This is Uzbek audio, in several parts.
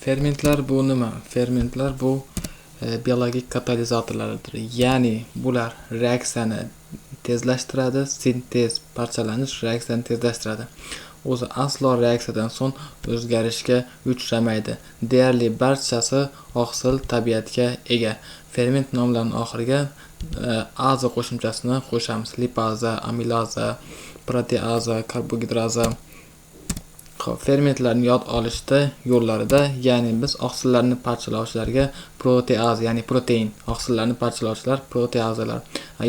Fermentlar bu nima? Fermentlar bu biologik katalizatorlardir. Ya'ni bular reaksiyani tezlashtiradi, sintez, parchalanish reaksiyani tezlashtiradi. O'zi aslo reaksiyadan so'ng o'zgarishga uchramaydi. Deyarli barchasi oqsil tabiatga ega. Ferment nomlarining oxiriga aza qo'shimchasini qo'shamiz. Lipaza, amilaza, proteaza, karbohidraza. Fermentlarni yod olishda yo'llarida, ya'ni biz oqsillarni parchalovchilarga proteaza, ya'ni protein, oqsillarni parchalovchilar proteazalar,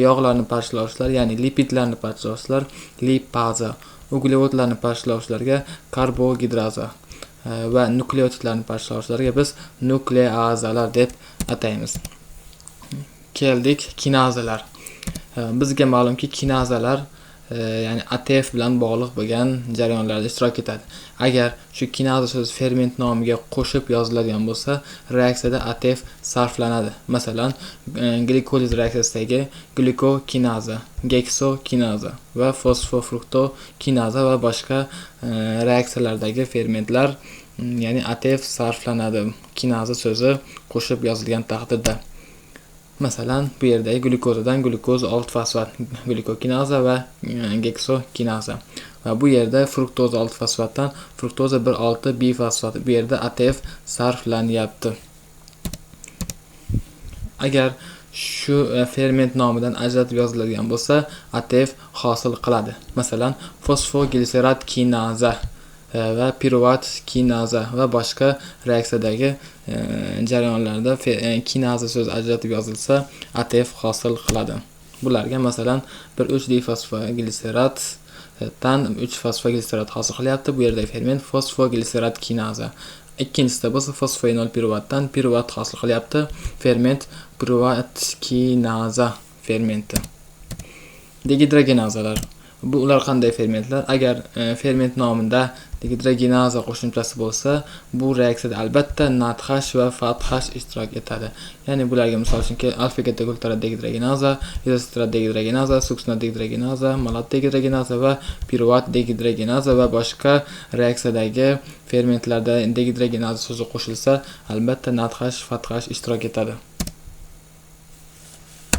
yog'larni parchalovchilar, ya'ni lipidlarni parchalovchilar lipaza, uglevodlarni parchalovchilarga karbohidraza va nukleotidlarni parchalovchilarga biz nukleazalar deb ataymiz. Keldik kinazalar. Bizga ma'lumki kinazalar ya'ni ATF bilan bog'liq bo'lgan jarayonlarda ishtirok etadi. Agar shu kinaza so'zi ferment nomiga qo'shib yoziladigan bo'lsa, reaksiyada ATF sarflanadi. Masalan, glikoliz reaksiyasidagi glikokinaza, geksokinaza va fosfofruktokinaza va boshqa reaksiyalardagi fermentlar, ya'ni ATF sarflanadi kinaza so'zi qo'shib yozilgan taqdirda. Masalan, bu yerdagi glyukozadan glyukoz 6 fosfat, glikokinaza va geksokinaza. Va bu yerda fruktoza 6 fosfatdan fruktoza 1,6 bifosfat. Bu yerda ATF sarflanyapti. Agar shu ferment nomidan ajratib yoziladigan bo'lsa, ATF hosil qiladi. Masalan, fosfogliserat kinaza va piruvat kinaza va boshqa reaksiyadagi jarayonlarda kinaza so'zi ajratib yozilsa, ATF hosil qiladi. Bularga masalan 1,3-difosfogliseratdan 3-fosfogliserat hosil qilyapti. Bu yerda ferment fosfogliserat kinaza. Ikkinchisida bo'lsa fosfoenol piruvatdan piruvat hosil qilyapti. Ferment piruvat kinaza fermenti. Dehidrogenazalar. Bu ular qanday fermentlar? Agar ferment nomida dehidrogenaza qo'shimchasi bo'lsa, bu reaksiyada albatta NADH va FADH ishtirok etadi. Ya'ni bularga misol uchun alfa-ketoglutarad dehidrogenaza, izosisterat dehidrogenaza, suksinat dehidrogenaza, malat dehidrogenaza va piruvat dehidrogenaza va boshqa reaksiyadagi fermentlarda dehidrogenaza so'zi qo'shilsa, albatta NADH, FADH ishtirok etadi.